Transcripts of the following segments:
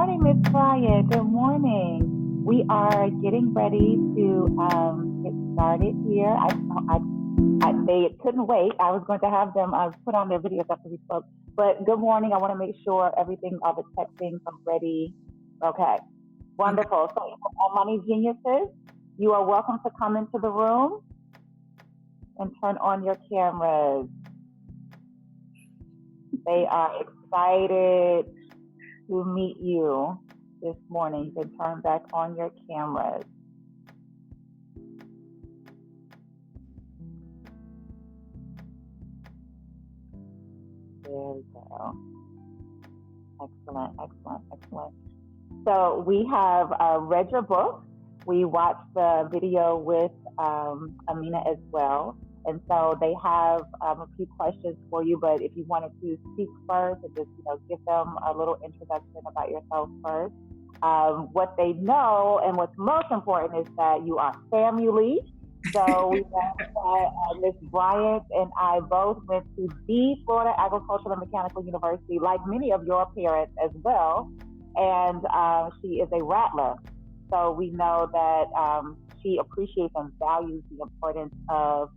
morning, Miss Bryant. Good morning. We are getting ready to get started here. They couldn't wait. I was going to have them put on their videos after we spoke. But good morning. I want to make sure everything, all the tech things are ready. Okay. Wonderful. So, Imani Geniuses, you are welcome to come into the room and turn on your cameras. They are excited to meet you this morning. You can turn back on your cameras. There we go. Excellent, excellent, excellent. So we have read your book. We watched the video with Amina as well. And so they have a few questions for you, but if you wanted to speak first and just, give them a little introduction about yourself first. What they know and what's most important is that you are family. So we know that Ms. Bryant and I both went to the Florida Agricultural and Mechanical University, like many of your parents as well. And she is a rattler. So we know that she appreciates and values the importance of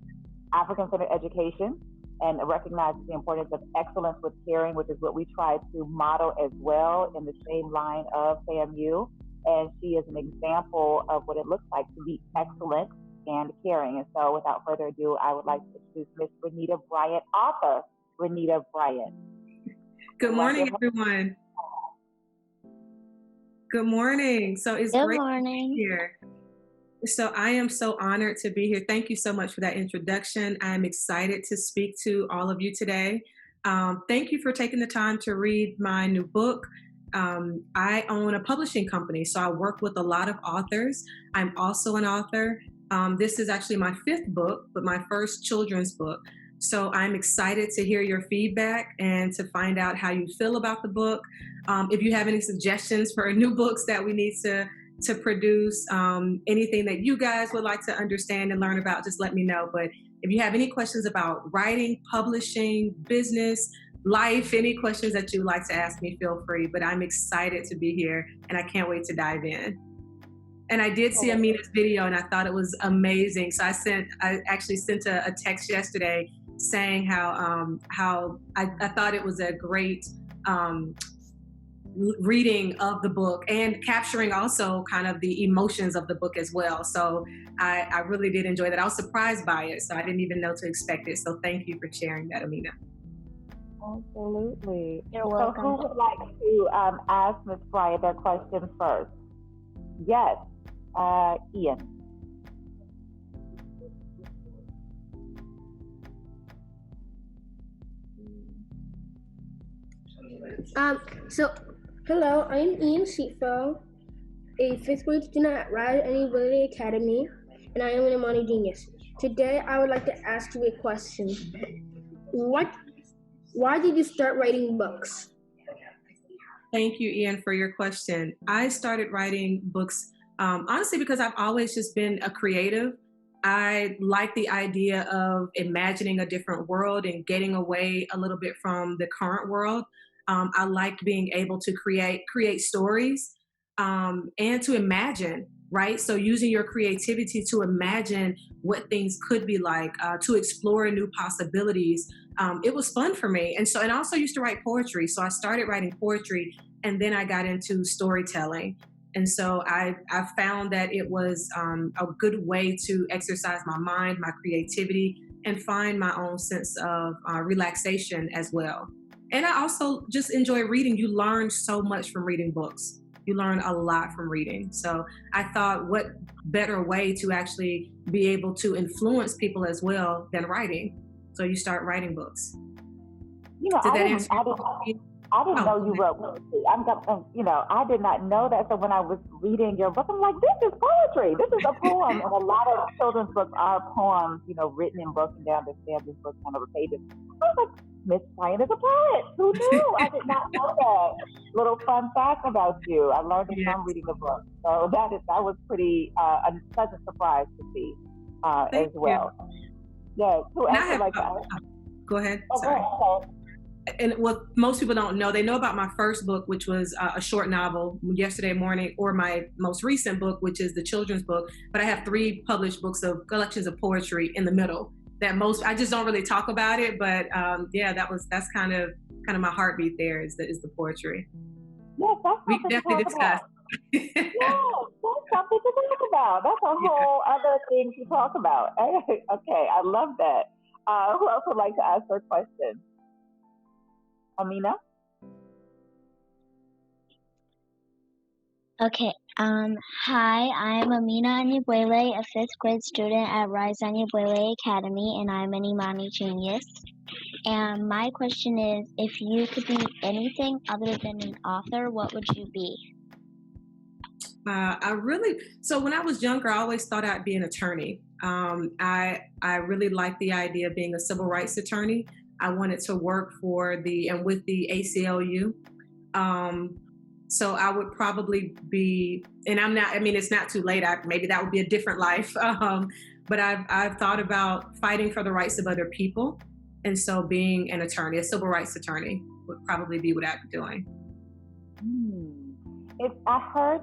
African-centered education and recognizes the importance of excellence with caring, which is what we try to model as well in the same line of FAMU. And she is an example of what it looks like to be excellent and caring. And so without further ado, I would like to introduce Ms. Renita Bryant, author Renita Bryant. Good morning, everyone. Good morning. So it's great to be here. So I am so honored to be here. Thank you so much for that introduction. I'm excited to speak to all of you today. Thank you for taking the time to read my new book. I own a publishing company, so I work with a lot of authors. I'm also an author. This is actually my 5th book, but my first children's book. So I'm excited to hear your feedback and to find out how you feel about the book. If you have any suggestions for new books that we need to produce, anything that you guys would like to understand and learn about, just let me know. But if you have any questions about writing, publishing, business, life, any questions that you'd like to ask me, feel free. But I'm excited to be here and I can't wait to dive in. And I did see Amina's video and I thought it was amazing. So I actually sent a text yesterday saying how I thought it was a great reading of the book and capturing also kind of the emotions of the book as well. So I really did enjoy that. I was surprised by it, so I didn't even know to expect it. So thank you for sharing that, Amina. Absolutely. You're welcome. So who would like to ask Ms. Bryant their question first? Yes, Ian. Hello, I'm Ian Seatfeld, a 5th grade student at Anyabwele Academy, and I am an Imani Genius. Today, I would like to ask you a question. Why did you start writing books? Thank you, Ian, for your question. I started writing books, honestly, because I've always just been a creative. I like the idea of imagining a different world and getting away a little bit from the current world. I like being able to create stories and to imagine, right? So using your creativity to imagine what things could be like, to explore new possibilities. It was fun for me. And I also used to write poetry. So I started writing poetry and then I got into storytelling. And so I found that it was a good way to exercise my mind, my creativity, and find my own sense of relaxation as well. And I also just enjoy reading. You learn so much from reading books. You learn a lot from reading. So I thought, what better way to actually be able to influence people as well than writing? So you start writing books. I didn't know you wrote poetry. I did not know that. So when I was reading your book, I'm like, this is poetry. This is a poem. And a lot of children's books are poems, written and broken down to stand this book on over pages. I was like, Miss Bryant is a poet. Who knew? I did not know that. Little fun fact about you. I learned it from reading the book. So that was pretty a pleasant surprise to see as well. Yeah. Go ahead. Sorry. and what most people don't know, they know about my first book, which was a short novel, Yesterday Morning, or my most recent book, which is the children's book. But I have 3 published books of collections of poetry in the middle. I just don't really talk about it, but yeah, that's kind of my heartbeat. There is the poetry. Yes, that's We something to definitely talk discussed. about. Yes, that's something to talk about. That's a whole other thing to talk about. Okay, I love that. Who else would like to ask her question? Amina? Okay. Hi, I'm Amina Anyabwele, a 5th grade student at Rise Anyabwele Academy, and I'm an Imani Genius. And my question is, if you could be anything other than an author, what would you be? So when I was younger, I always thought I'd be an attorney. I really liked the idea of being a civil rights attorney. I wanted to work with the ACLU. So I would probably be, and it's not too late. Maybe that would be a different life. But I've thought about fighting for the rights of other people. And so being an attorney, a civil rights attorney, would probably be what I'd be doing. I heard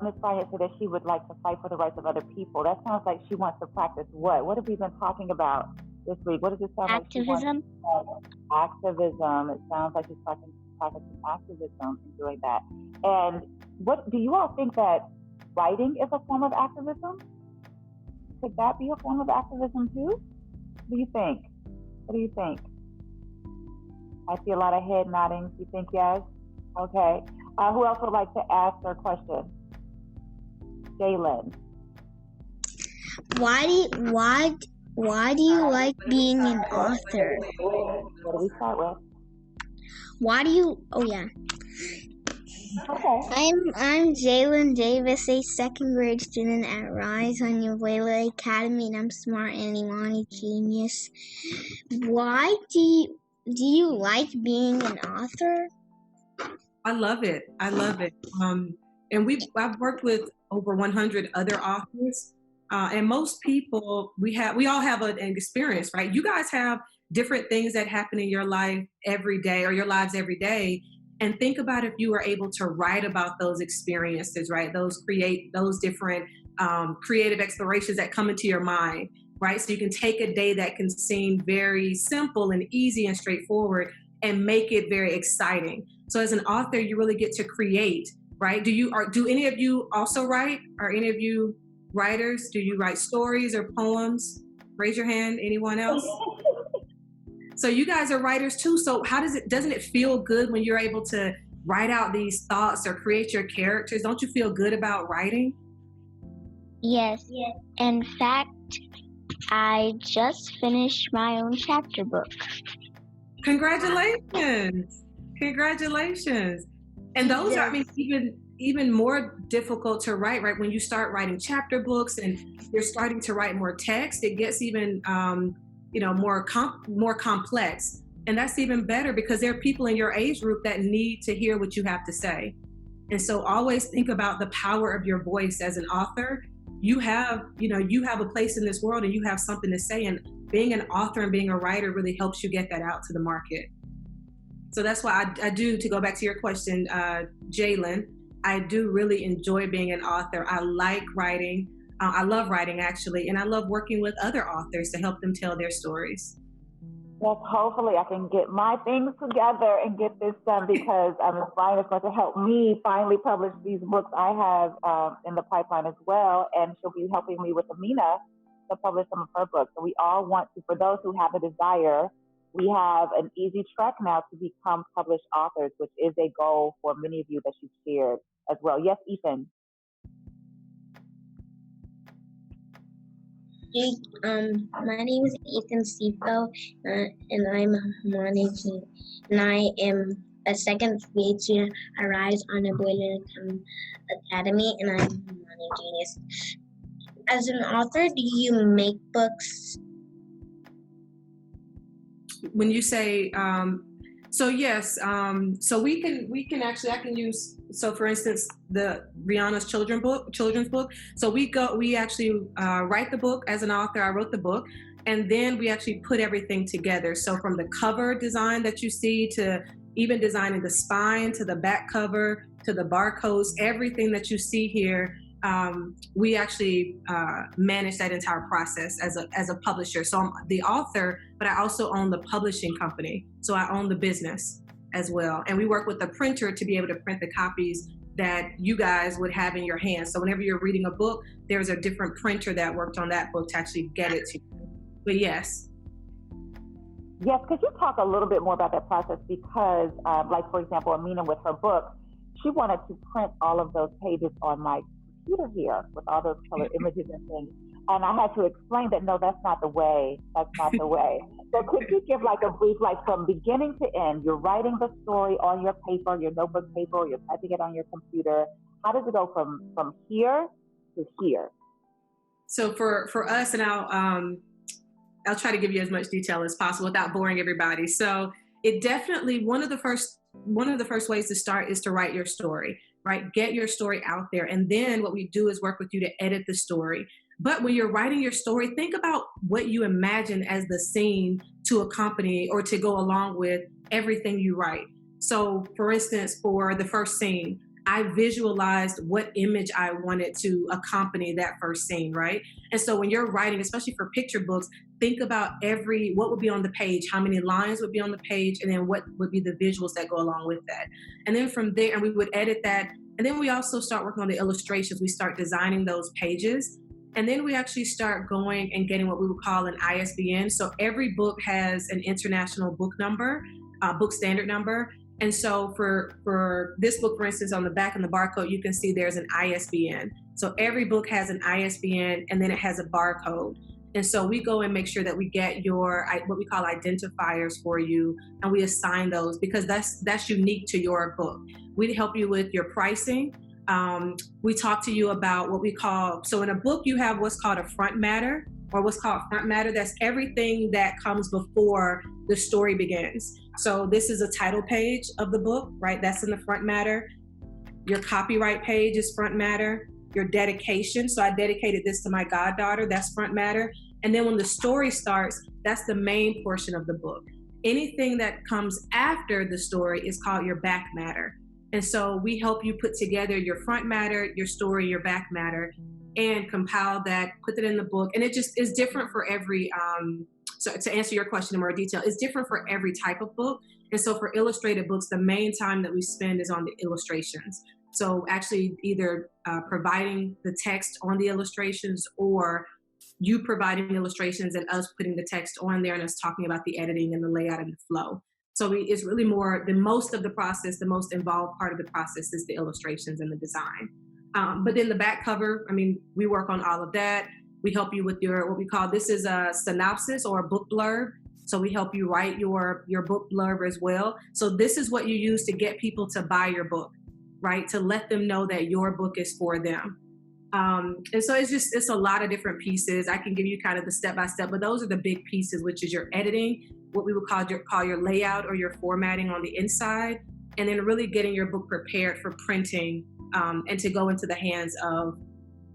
Ms. Bryant say that she would like to fight for the rights of other people. That sounds like she wants to practice what? What have we been talking about this week? What does it sound Activism. Like? Activism. It sounds like she's practicing activism and doing that. And what do you all think that writing is a form of activism? Could that be a form of activism too? What do you think? What do you think? I see a lot of head nodding. You think yes? Okay. Who else would like to ask their question? Jalen. Why do you like being an author? What do we start with? Okay. I'm Jalen Davis, a 2nd grade student at Rise Anyabwele Academy, and I'm smart and Imani Genius. Why do you like being an author? I love it. And I've worked with over 100 other authors, and most people we all have an experience, right? You guys have different things that happen in your life every day, or your lives every day, and think about if you were able to write about those experiences, right? Those different creative explorations that come into your mind, right? So you can take a day that can seem very simple and easy and straightforward and make it very exciting. So as an author, you really get to create, right? Do any of you also write? Are any of you writers? Do you write stories or poems? Raise your hand. Anyone else? So you guys are writers too. So doesn't it feel good when you're able to write out these thoughts or create your characters? Don't you feel good about writing? Yes. In fact, I just finished my own chapter book. Congratulations. And those are, even more difficult to write, right? When you start writing chapter books and you're starting to write more text, it gets even, more complex. And that's even better because there are people in your age group that need to hear what you have to say. And so always think about the power of your voice as an author. You have a place in this world and you have something to say. And being an author and being a writer really helps you get that out to the market. So that's why I do, to go back to your question, Jalen, I do really enjoy being an author. I like writing. I love writing, actually, and I love working with other authors to help them tell their stories. Yes, hopefully I can get my things together and get this done because Ms. Bryant is going to help me finally publish these books I have in the pipeline as well, and she'll be helping me with Amina to publish some of her books. So we all want to, for those who have a desire, we have an easy track now to become published authors, which is a goal for many of you that you've shared as well. Yes, Ethan. My name is Ethan Sifo, and I'm managing, and I am a 2nd grade student at Rise Anyabwele Academy, and I'm a Imani Genius. As an author, do you make books? When you say, so yes, so we can actually, I can use, so for instance, the Rihanna's children's book. So we actually write the book as an author. I wrote the book, And then we actually put everything together. So from the cover design that you see to even designing the spine to the back cover to the barcodes, everything that you see here, we actually manage that entire process as a publisher. So I'm the author, but I also own the publishing company. So I own the business as well. And we work with the printer to be able to print the copies that you guys would have in your hands. So whenever you're reading a book, there's a different printer that worked on that book to actually get it to you. But yes. Yes, could you talk a little bit more about that process? Because, like, for example, Amina with her book, she wanted to print all of those pages on my computer here with all those colored images and things. And I had to explain that, no, that's not the way. That's not the way. So could you give like a brief, like from beginning to end, you're writing the story on your paper, your notebook paper, you're typing it on your computer. How does it go from here to here? So for us, and I'll try to give you as much detail as possible without boring everybody. So it definitely, one of the first ways to start is to write your story, right? Get your story out there. And then what we do is work with you to edit the story. But when you're writing your story, think about what you imagine as the scene to accompany or to go along with everything you write. So for instance, for the first scene, I visualized what image I wanted to accompany that first scene, right? And so when you're writing, especially for picture books, think about what would be on the page, how many lines would be on the page, and then what would be the visuals that go along with that. And then from there, and we would edit that. And then we also start working on the illustrations. We start designing those pages. And then we actually start going and getting what we would call an ISBN. So every book has an international book number, book standard number. And so for this book, for instance, on the back and the barcode, you can see there's an ISBN. So every book has an ISBN and then it has a barcode. And so we go and make sure that we get your, what we call identifiers for you, and we assign those because that's unique to your book. We help you with your pricing. We talk to you about what we call, so in a book you have what's called a front matter, or what's called front matter. That's everything that comes before the story begins. So this is a title page of the book, right? That's in the front matter. Your copyright page is front matter. Your dedication, so I dedicated this to my goddaughter, that's front matter. And then when the story starts, that's the main portion of the book. Anything that comes after the story is called your back matter. And so we help you put together your front matter, your story, your back matter, and compile that, put it in the book. And it just is different for every, so to answer your question in more detail, it's different for every type of book. And so for illustrated books, the main time that we spend is on the illustrations. So actually either providing the text on the illustrations, or you providing illustrations and us putting the text on there and us talking about the editing and the layout and the flow. So it's really more, the most of the process, the most involved part of the process is the illustrations and the design. But then the back cover, I mean, we work on all of that. We help you with your, what we call, this is a synopsis or a book blurb. So we help you write your book blurb as well. So this is what you use to get people to buy your book, right? To let them know that your book is for them. And so it's a lot of different pieces. I can give you kind of the step-by-step, but those are the big pieces, which is your editing, what we would call your layout or your formatting on the inside, and then really getting your book prepared for printing and to go into the hands of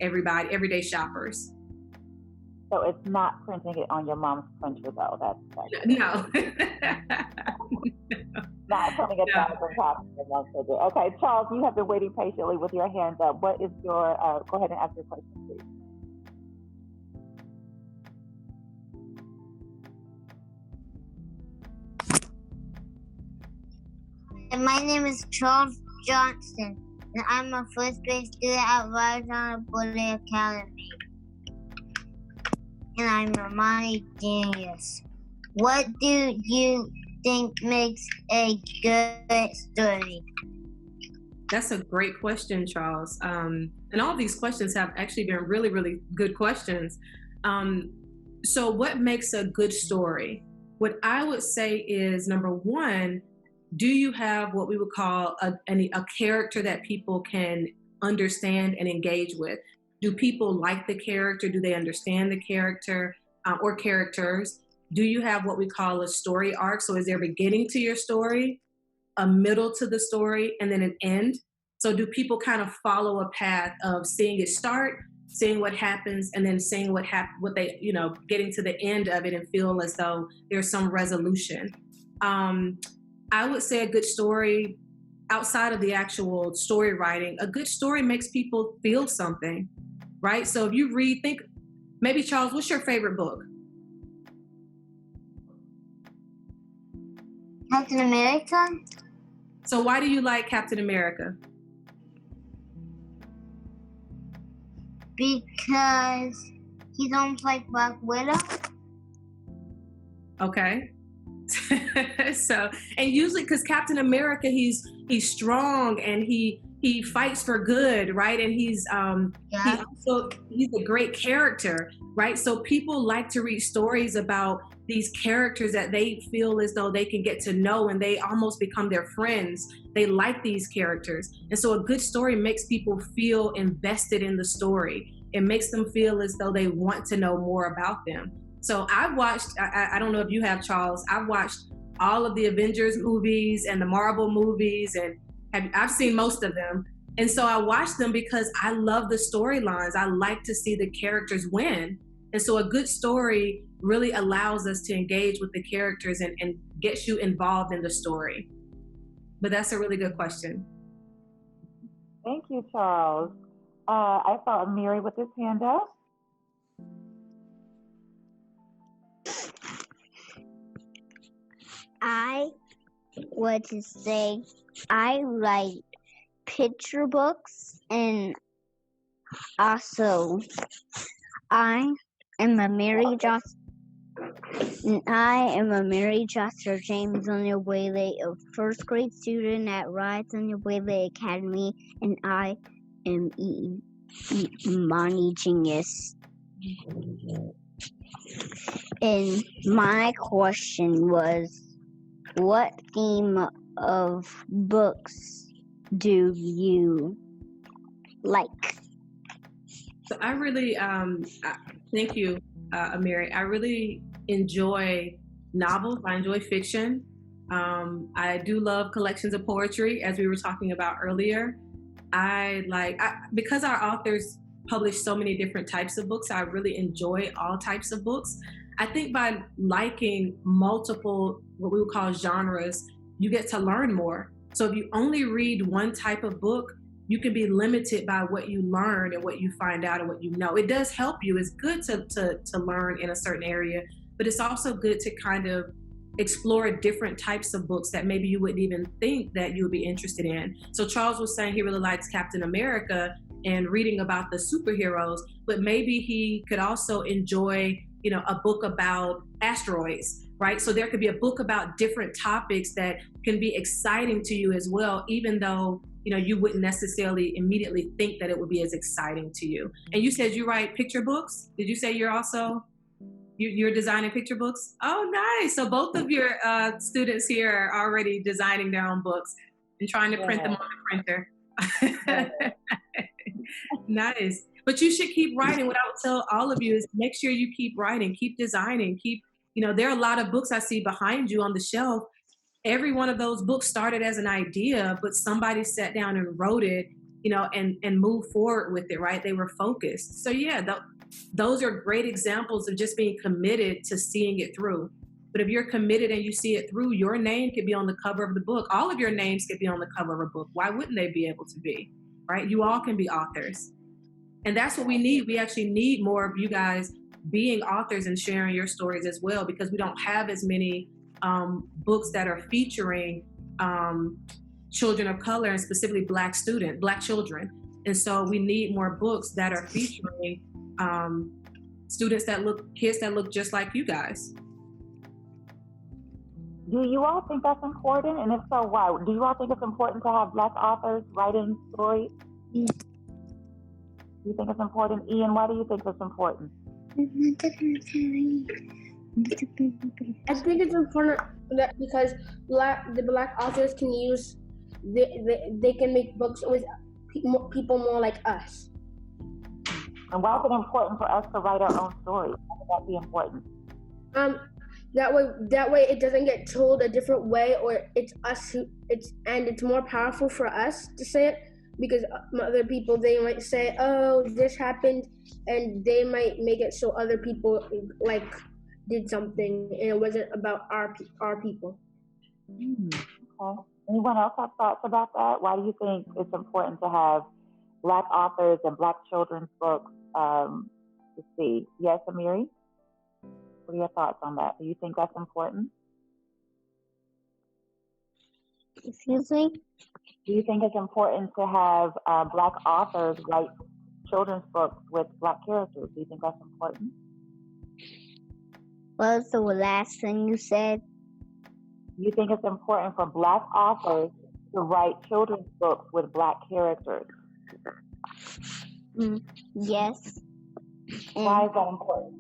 everybody, everyday shoppers. So it's not printing it on your mom's printer, though. That's no. Not putting it down on top of your mom's printer. Okay, Charles, you have been waiting patiently with your hands up. What is your? Go ahead and ask your question, please. My name is Charles Johnson, and I'm a first grade student at Anyabwele Academy. And I'm a Imani Genius. What do you think makes a good story? That's a great question, Charles. And all these questions have actually been really, really good questions. So what makes a good story? What I would say is, number one, do you have what we would call a character that people can understand and engage with? Do people like the character? Do they understand the character or characters? Do you have what we call a story arc? So is there a beginning to your story, a middle to the story, and then an end? So do people kind of follow a path of seeing it start, seeing what happens, and then seeing what they, getting to the end of it and feel as though there's some resolution. I would say a good story, outside of the actual story writing, a good story makes people feel something, right? So if you think, maybe Charles, what's your favorite book? Captain America. So why do you like Captain America? Because he's almost like Black Widow. Okay. So, and usually because Captain America, he's strong and he fights for good, right? And he's a great character, right? So people like to read stories about these characters that they feel as though they can get to know, and they almost become their friends. They like these characters. And so a good story makes people feel invested in the story. It makes them feel as though they want to know more about them. So I've watched, I don't know if you have, Charles, I've watched all of the Avengers movies and the Marvel movies, and I've seen most of them. And so I watch them because I love the storylines. I like to see the characters win. And so a good story really allows us to engage with the characters and gets you involved in the story. But that's a really good question. Thank you, Charles. I saw Amiri with his hand up. I would say I write picture books, and also I am a Mary Joster James Anyabwele, a first grade student at Anyabwele Academy, and I am Imani Genius. And my question was, what theme of books do you like? So I really, thank you, Amiri. I really enjoy novels. I enjoy fiction. I do love collections of poetry, as we were talking about earlier. Because our authors publish so many different types of books, I really enjoy all types of books. I think by liking multiple, what we would call genres, you get to learn more. So if you only read one type of book, you can be limited by what you learn and what you find out and what you know. It does help you. It's good to learn in a certain area, but it's also good to kind of explore different types of books that maybe you wouldn't even think that you would be interested in. So Charles was saying he really likes Captain America and reading about the superheroes, but maybe he could also enjoy, a book about asteroids, right? So there could be a book about different topics that can be exciting to you as well, even though, you wouldn't necessarily immediately think that it would be as exciting to you. And you said you write picture books. Did you say you're designing picture books? Oh, nice. So both of your students here are already designing their own books and trying to print them on the printer. Nice. But you should keep writing. What I would tell all of you is make sure you keep writing, keep designing, there are a lot of books I see behind you on the shelf. Every one of those books started as an idea, but somebody sat down and wrote it, and moved forward with it, right? They were focused. So yeah, those are great examples of just being committed to seeing it through. But if you're committed and you see it through, your name could be on the cover of the book. All of your names could be on the cover of a book. Why wouldn't they be able to be, right? You all can be authors. And that's what we need. We actually need more of you guys being authors and sharing your stories as well, because we don't have as many books that are featuring children of color, and specifically Black children. And so we need more books that are featuring kids that look just like you guys. Do you all think that's important? And if so, why? Do you all think it's important to have Black authors writing stories? Yeah. Do you think it's important? Ian, why do you think it's important? I think it's important that because the Black authors can they can make books with people more like us. And why is it important for us to write our own stories? Why would that be important? That way it doesn't get told a different way, or it's us it's more powerful for us to say it because other people, they might say, oh, this happened, and they might make it so other people like did something and it wasn't about our people. Okay. Anyone else have thoughts about that? Why do you think it's important to have Black authors and Black children's books to see? Yes, Amiri? What are your thoughts on that? Do you think that's important? Excuse me? Do you think it's important to have Black authors write children's books with Black characters? Do you think that's important? What was the last thing you said? Do you think it's important for Black authors to write children's books with Black characters? Yes. Why is that important?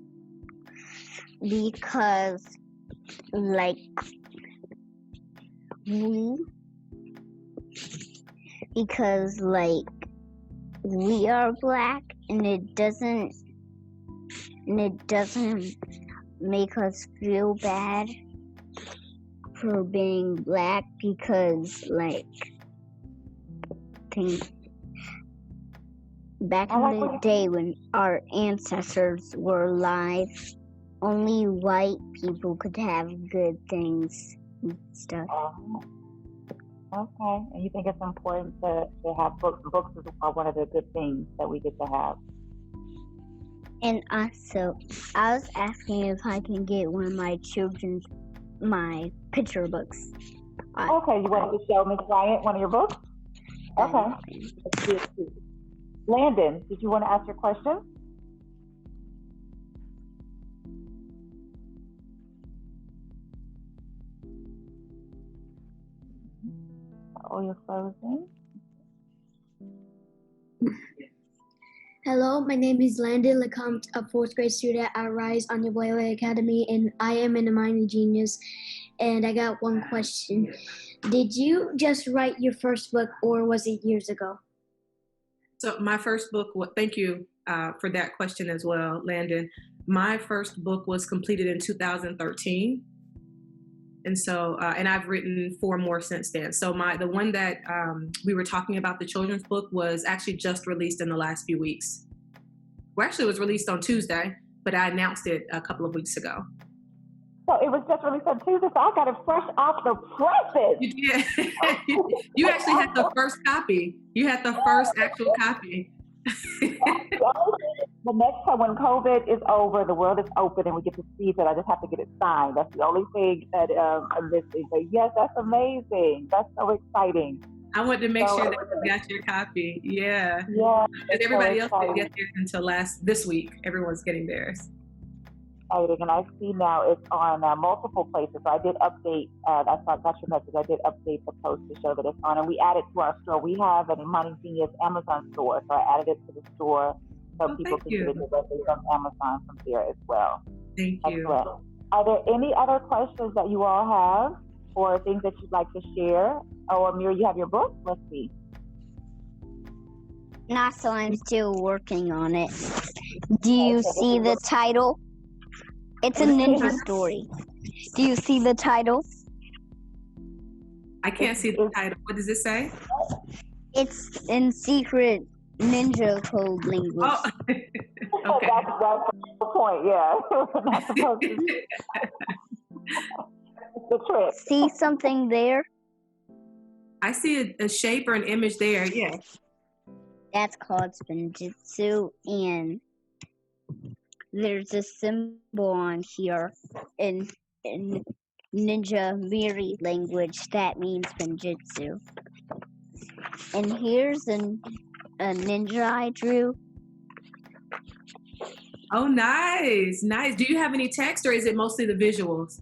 Because, like, we are Black, and it doesn't make us feel bad for being Black, because back in the day when our ancestors were alive, only white people could have good things and stuff. Okay, and you think it's important to have books? Books are one of the good things that we get to have. And also, I was asking if I can get one of my picture books. Okay, you wanted to show Ms. Bryant one of your books? Okay. Let's see it. Landon, did you want to ask your question? Oh, you're frozen. Hello, my name is Landon Lecomte, a fourth grade student at Rise Anyabwele Academy, and I am an Imani Genius. And I got one question. Did you just write your first book, or was it years ago? So my first book, thank you for that question as well, Landon. My first book was completed in 2013. And so, and I've written 4 more since then. So the one that we were talking about, the children's book, was actually just released in the last few weeks. Well, actually it was released on Tuesday, but I announced it a couple of weeks ago. So it was just released on Tuesday, so I got it fresh off the presses. You did. You actually had the first copy. You had the first actual copy. The next time when COVID is over, the world is open and we get to see it, I just have to get it signed. That's the only thing that I'm missing. But yes, that's amazing. That's so exciting. I wanted to make sure that you got your copy. Yeah. Yeah. Because everybody else didn't get theirs until this week. Everyone's getting theirs. And I see now it's on multiple places. So I did update, I got your message. I did update the post to show that it's on. And we added to our store. We have an Imani Genius Amazon store. So I added it to the store so people can get it directly from Amazon from there as well. Thank you. Well. Are there any other questions that you all have or things that you'd like to share? Oh, Amir, you have your book? Let's see. Not so, I'm still working on it. Do you see the title? It's a ninja story. Do you see the title? I can't see the title. What does it say? It's in secret ninja code language. Oh, okay. That's the point, yeah. We're not supposed to. It's the trick. See something there? I see a shape or an image there, yes. That's called spinjitzu, and there's a symbol on here in Ninja Miri language that means spinjitzu. And here's a ninja I drew. Oh, nice. Do you have any text, or is it mostly the visuals?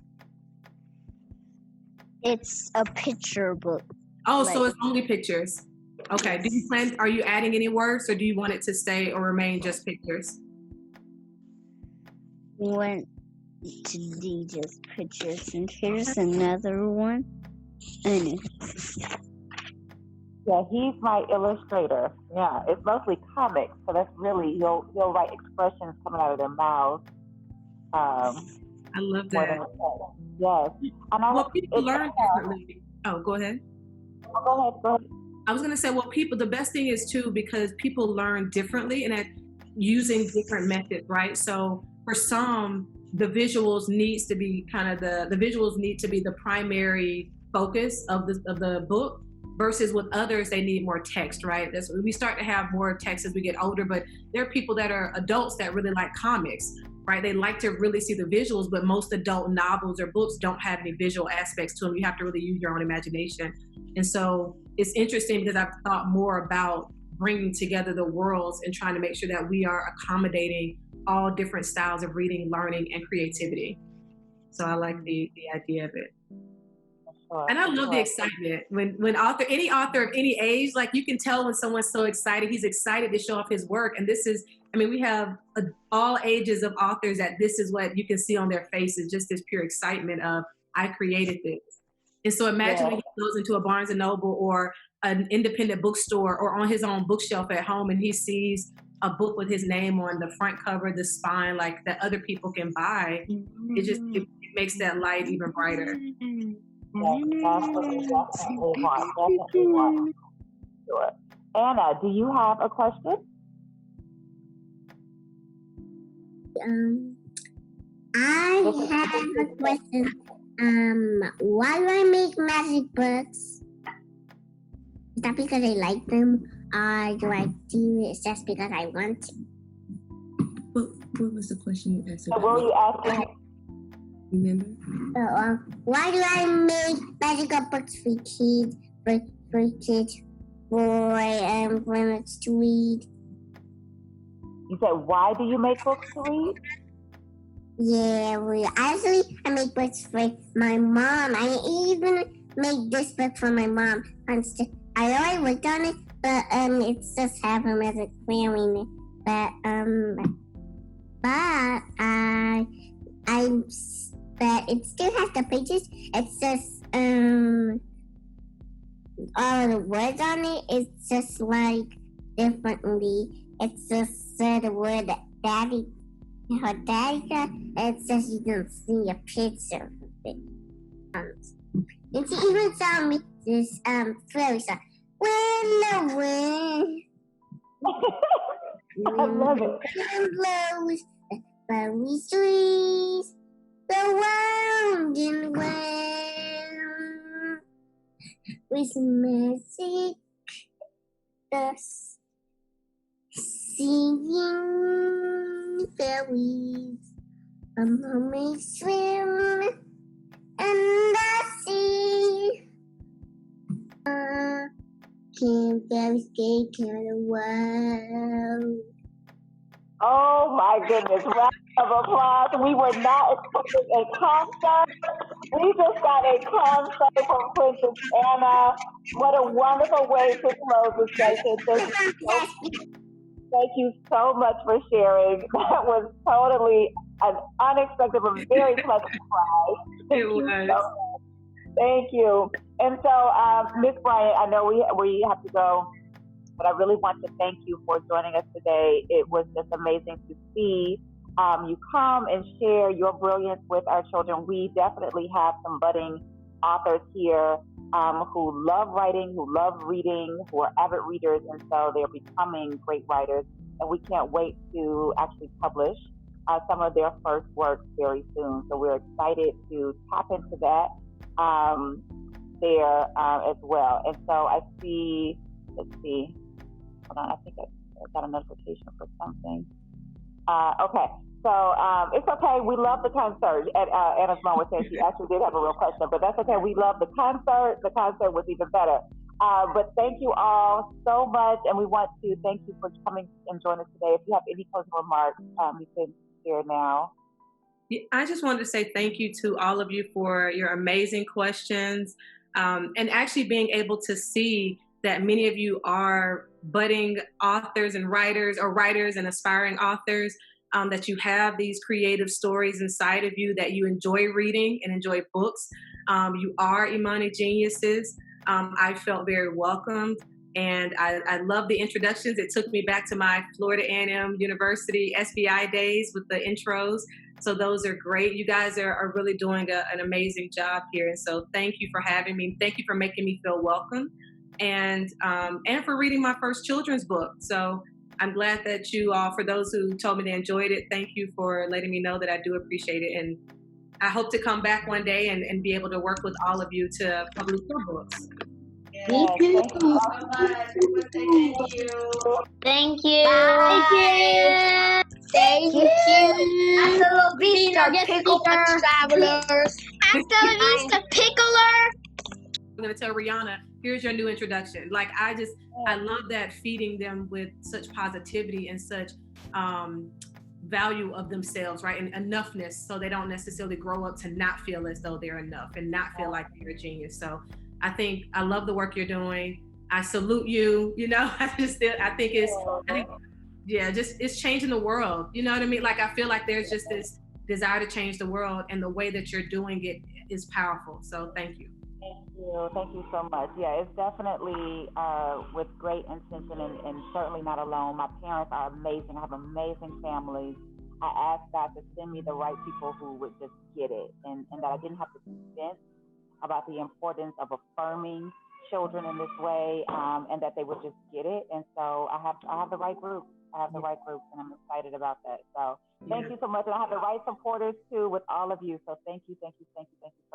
It's a picture book. Oh, so it's only pictures. Okay. Yes. Are you adding any words, or do you want it to stay or remain just pictures? Want to do just pictures, and here's another one. Yeah, he's my illustrator. Yeah, it's mostly comics, so that's really he'll write expressions coming out of their mouths. I love that. Yes, and people learn differently. Oh, go ahead. Go ahead. I was going to say, well, the best thing is too, because people learn differently and at using different methods, right? So for some, the visuals needs to be the visuals need to be the primary focus of the book, versus with others, they need more text, right? We start to have more text as we get older, but there are people that are adults that really like comics, right? They like to really see the visuals, but most adult novels or books don't have any visual aspects to them. You have to really use your own imagination. And so it's interesting because I've thought more about bringing together the worlds and trying to make sure that we are accommodating all different styles of reading, learning, and creativity. So I like the idea of it. And I love the excitement when any author of any age, like you can tell when someone's so excited, he's excited to show off his work. And this is, we have all ages of authors that this is what you can see on their faces, just this pure excitement of, I created this. And so imagine when he goes into a Barnes & Noble or an independent bookstore or on his own bookshelf at home and he sees a book with his name on the front cover, the spine, like that other people can buy. It makes that light even brighter. Yes, definitely want. Sure. Anna, do you have a question? I have a question. Why do I make magic books? Is that because I like them, or do I do it just because I want to? What was the question you asked? So what were you asking? Remember? Why do I make magical books for kids, for kids, for grown-ups to read? You said, why do you make books to read? Yeah, I make books for my mom. I even made this book for my mom. I already worked on it, but it's just have him as a clearing. But it still has the pages. It's just all the words on it. It's just like differently. It's just the word that Daddy. Her daddy got, it says you can see a picture of it. And she even saw me this fairy song. When the wind I love it. blows the fairy trees, the winding ground with magic dust singing. Fairies, a mermaid swim in the sea. Can fairies get kind of wild? Oh my goodness, round of applause. We were not expecting a concert. We just got a concert from Princess Anna. What a wonderful way to close the session. Thank you so much for sharing. That was totally an unexpected but very pleasant surprise. It was. Thank you. And so, Ms. Bryant, I know we have to go, but I really want to thank you for joining us today. It was just amazing to see you come and share your brilliance with our children. We definitely have some budding authors here who love writing, who love reading, who are avid readers, and so they're becoming great writers. And we can't wait to actually publish some of their first works very soon. So we're excited to tap into that there as well. And so I see, let's see, hold on, I think I got a notification for something. Okay. So it's okay. We love the concert. Anna's mom was saying she actually did have a real question, but that's okay. We love the concert. The concert was even better. But thank you all so much, and we want to thank you for coming and joining us today. If you have any closing remarks, you can share now. I just wanted to say thank you to all of you for your amazing questions, and actually being able to see that many of you are budding authors and writers, or writers and aspiring authors. That you have these creative stories inside of you, that you enjoy reading and enjoy books. You are Imani Geniuses. I felt very welcomed, and I love the introductions. It took me back to my Florida A&M University SBI days with the intros. So those are great. You guys are really doing an amazing job here. And so thank you for having me. Thank you for making me feel welcome. and for reading my first children's book. So I'm glad that you all, for those who told me they enjoyed it, thank you for letting me know that I do appreciate it. And I hope to come back one day and be able to work with all of you to publish your books. Yes, thank you so much. Thank you. Thank you. Thank you. Hasta la vista, Guest pickle speaker. travelers. Hasta la vista, pickler. I'm going to tell Rihanna, here's your new introduction. Like, I love that, feeding them with such positivity and such value of themselves, right? And enoughness, so they don't necessarily grow up to not feel as though they're enough and not feel like they're a genius. So I love the work you're doing. I salute you. You know, it's changing the world. You know what I mean? Like, I feel like there's just this desire to change the world, and the way that you're doing it is powerful. So thank you. Thank you so much. Yeah, it's definitely with great intention, and certainly not alone. My parents are amazing. I have amazing families. I asked God to send me the right people who would just get it, and that I didn't have to convince about the importance of affirming children in this way, and that they would just get it. And so I have the right group. I have the right group, and I'm excited about that. So thank you so much. And I have the right supporters too with all of you. So thank you so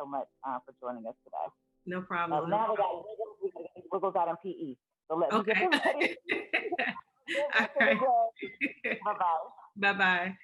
much for joining us today. No problem. Now we got Wiggles out in PE. So let's get ready. All right. Bye-bye. Bye-bye.